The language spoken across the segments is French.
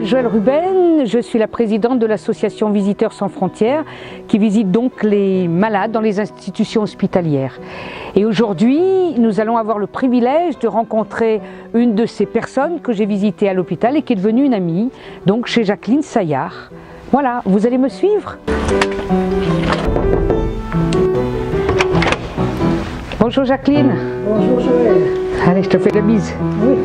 Joëlle Ruben, je suis la présidente de l'association Visiteurs sans frontières qui visite donc les malades dans les institutions hospitalières. Et aujourd'hui, nous allons avoir le privilège de rencontrer une de ces personnes que j'ai visitées à l'hôpital et qui est devenue une amie, donc chez Jacqueline Saillard. Voilà, vous allez me suivre? Bonjour Jacqueline. Bonjour Joëlle. Allez, je te fais la bise. Oui.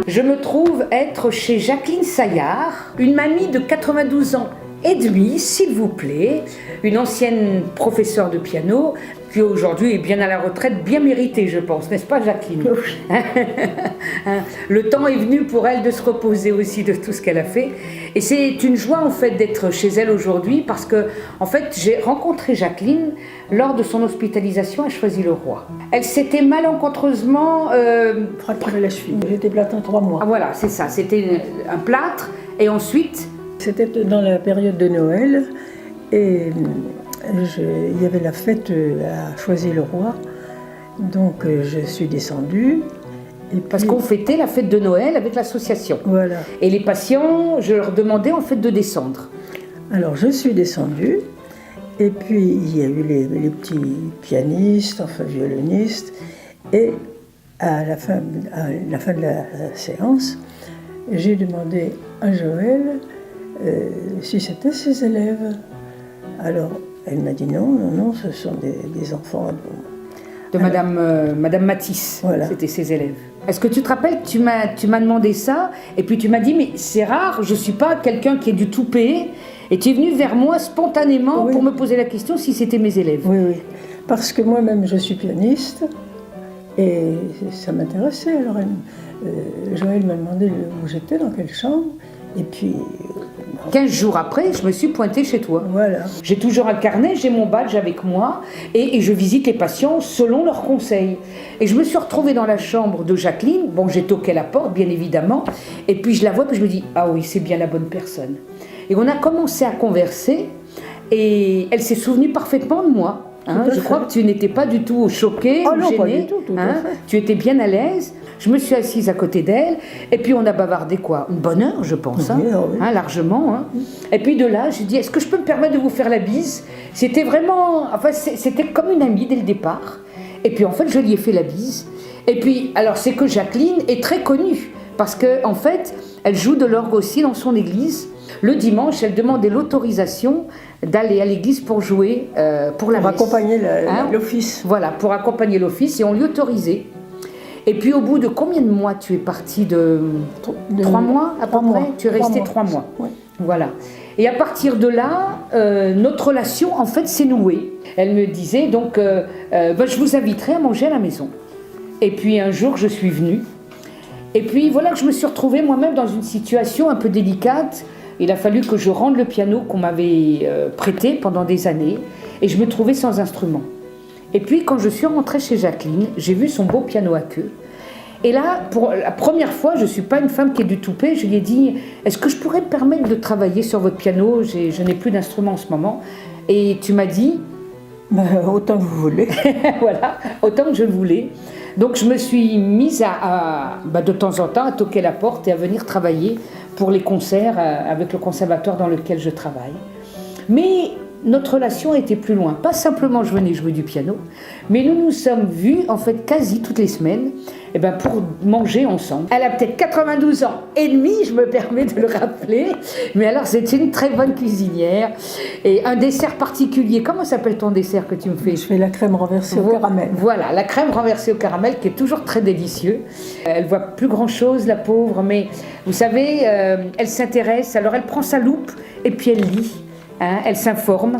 Je me trouve être chez Jacqueline Saillard, une mamie de 92 ans et demi, s'il vous plaît, une ancienne professeure de piano qui aujourd'hui est bien à la retraite, bien méritée je pense, n'est-ce pas Jacqueline? Le temps est venu pour elle de se reposer aussi de tout ce qu'elle a fait et c'est une joie en fait d'être chez elle aujourd'hui parce que en fait j'ai rencontré Jacqueline lors de son hospitalisation à Choisy-le-Roi. Elle s'était malencontreusement fracturé la cheville, j'étais plâtre 3 mois. Ah voilà, c'est ça, c'était un plâtre et ensuite... C'était dans la période de Noël et il y avait la fête à Choisy-le-Roi, donc je suis descendue. Et parce qu'on fêtait la fête de Noël avec l'association. Voilà. Et les patients, je leur demandais en fait de descendre. Alors je suis descendue et puis il y a eu les petits pianistes, enfin violonistes, et à la fin de la séance, j'ai demandé à Joëlle si c'était ses élèves. Alors, elle m'a dit non, ce sont des enfants. De Madame Matisse, voilà. C'était ses élèves. Est-ce que tu te rappelles, tu m'as demandé ça, et puis tu m'as dit, mais c'est rare, je ne suis pas quelqu'un qui est du tout payé, et tu es venu vers moi spontanément pour me poser la question si c'était mes élèves. Oui, oui, parce que moi-même je suis pianiste, et ça m'intéressait. Alors, Joëlle m'a demandé où j'étais, dans quelle chambre, et puis... 15 jours après, je me suis pointée chez toi. Voilà. J'ai toujours un carnet, j'ai mon badge avec moi et je visite les patients selon leurs conseils. Et je me suis retrouvée dans la chambre de Jacqueline. Bon, j'ai toqué à la porte, bien évidemment. Et puis je la vois, puis je me dis, ah oui, c'est bien la bonne personne. Et on a commencé à converser et elle s'est souvenue parfaitement de moi. Hein, je crois que tu n'étais pas du tout choquée ou gênée. Pas du tout, Tu étais bien à l'aise. Je me suis assise à côté d'elle et puis on a bavardé quoi? Une bonne heure, je pense, oui, oui. Largement. Hein. Et puis de là, j'ai dit, est-ce que je peux me permettre de vous faire la bise? C'était vraiment, enfin, c'était comme une amie dès le départ. Et puis en fait, je lui ai fait la bise. Et puis, alors c'est que Jacqueline est très connue parce que en fait, elle joue de l'orgue aussi dans son église. Le dimanche, elle demandait l'autorisation d'aller à l'église pour jouer pour la messe. Pour accompagner l'office. Voilà, pour accompagner l'office et on lui autorisait. Et puis au bout de combien de mois tu es partie de 3 mois à peu près? Tu es restée 3 mois. Oui. Voilà. Et à partir de là, notre relation en fait s'est nouée. Elle me disait donc, je vous inviterai à manger à la maison. Et puis un jour je suis venue. Et puis voilà que je me suis retrouvée moi-même dans une situation un peu délicate. Il a fallu que je rende le piano qu'on m'avait prêté pendant des années. Et je me trouvais sans instrument. Et puis, quand je suis rentrée chez Jacqueline, j'ai vu son beau piano à queue. Et là, pour la première fois, je ne suis pas une femme qui est du toupet, je lui ai dit « Est-ce que je pourrais me permettre de travailler sur votre piano? Je n'ai plus d'instrument en ce moment. » Et tu m'as dit autant que vous voulez. Voilà, autant que je le voulais. Donc, je me suis mise de temps en temps à toquer la porte et à venir travailler pour les concerts avec le conservatoire dans lequel je travaille. Mais... notre relation a été plus loin. Pas simplement je venais jouer du piano, mais nous nous sommes vus en fait quasi toutes les semaines pour manger ensemble. Elle a peut-être 92 ans et demi, je me permets de le rappeler, mais alors c'est une très bonne cuisinière et un dessert particulier. Comment s'appelle ton dessert que tu me fais? Je fais la crème renversée au caramel. Voilà, la crème renversée au caramel qui est toujours très délicieux. Elle voit plus grand chose la pauvre, mais vous savez, elle s'intéresse, alors elle prend sa loupe et puis elle lit. Elle s'informe,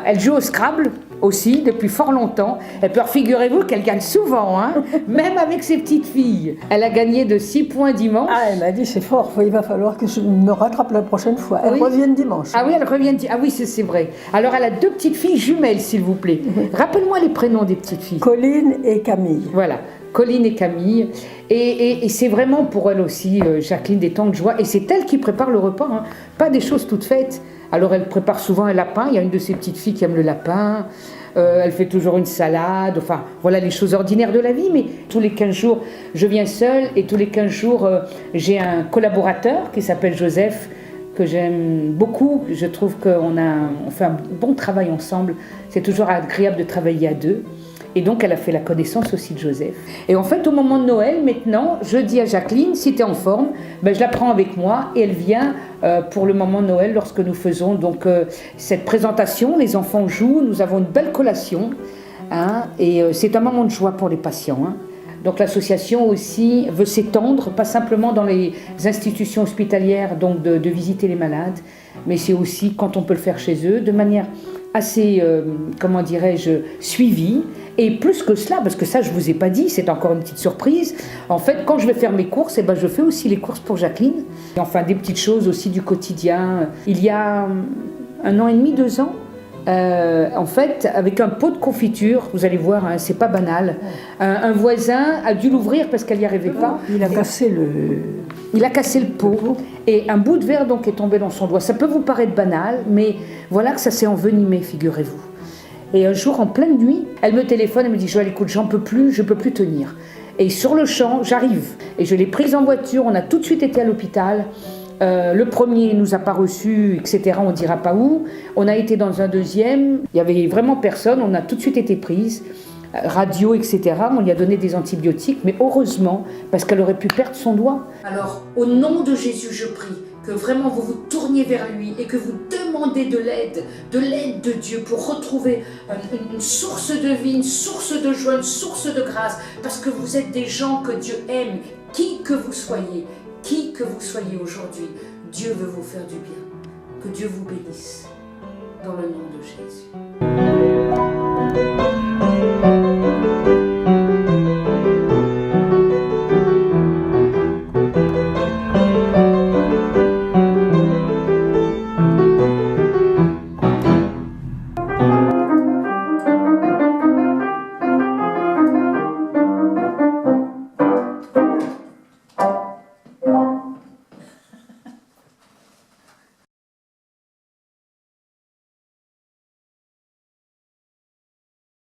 elle joue au Scrabble aussi depuis fort longtemps. Et puis figurez-vous qu'elle gagne souvent, même avec ses petites filles. Elle a gagné de 6 points dimanche. Ah, elle m'a dit c'est fort, il va falloir que je me rattrape la prochaine fois. Elle revient dimanche. Ah oui, elle revient. Ah oui, c'est vrai. Alors elle a 2 petites filles jumelles, s'il vous plaît. Rappelle-moi les prénoms des petites filles. Colline et Camille. Voilà. Colline et Camille. Et c'est vraiment pour elle aussi, Jacqueline, des temps de joie. Et c'est elle qui prépare le repas, pas des choses toutes faites. Alors elle prépare souvent un lapin, il y a une de ses petites filles qui aime le lapin. Elle fait toujours une salade, enfin voilà les choses ordinaires de la vie, mais tous les 15 jours, je viens seule et tous les 15 jours, j'ai un collaborateur qui s'appelle Joseph, que j'aime beaucoup. Je trouve qu'on fait un bon travail ensemble. C'est toujours agréable de travailler à deux. Et donc, elle a fait la connaissance aussi de Joseph. Et en fait, au moment de Noël, maintenant, je dis à Jacqueline, si tu es en forme, je la prends avec moi et elle vient pour le moment de Noël lorsque nous faisons donc, cette présentation. Les enfants jouent, nous avons une belle collation. Hein, et c'est un moment de joie pour les patients. Hein. Donc l'association aussi veut s'étendre, pas simplement dans les institutions hospitalières, donc de visiter les malades, mais c'est aussi quand on peut le faire chez eux, de manière assez, comment dirais-je, suivie. Et plus que cela, parce que ça je ne vous ai pas dit, c'est encore une petite surprise, en fait quand je vais faire mes courses, je fais aussi les courses pour Jacqueline. Et enfin des petites choses aussi du quotidien. Il y a 1 an et demi, 2 ans, en fait, avec un pot de confiture, vous allez voir, hein, c'est pas banal. Un voisin a dû l'ouvrir parce qu'elle n'y arrivait pas. Il a cassé le pot et un bout de verre donc est tombé dans son doigt. Ça peut vous paraître banal, mais voilà que ça s'est envenimé, figurez-vous. Et un jour, en pleine nuit, elle me téléphone et me dit « Joëlle, écoute, j'en peux plus, je peux plus tenir ». Et sur le champ, j'arrive et je l'ai prise en voiture. On a tout de suite été à l'hôpital. Le premier nous a pas reçus, etc. On ne dira pas où. On a été dans un deuxième. Il y avait vraiment personne. On a tout de suite été prise. Radio, etc. On lui a donné des antibiotiques. Mais heureusement, parce qu'elle aurait pu perdre son doigt. Alors, au nom de Jésus, je prie que vraiment vous vous tourniez vers lui et que vous demandez de l'aide de Dieu pour retrouver une source de vie, une source de joie, une source de grâce. Parce que vous êtes des gens que Dieu aime, qui que vous soyez. Qui que vous soyez aujourd'hui, Dieu veut vous faire du bien. Que Dieu vous bénisse. Dans le nom de Jésus.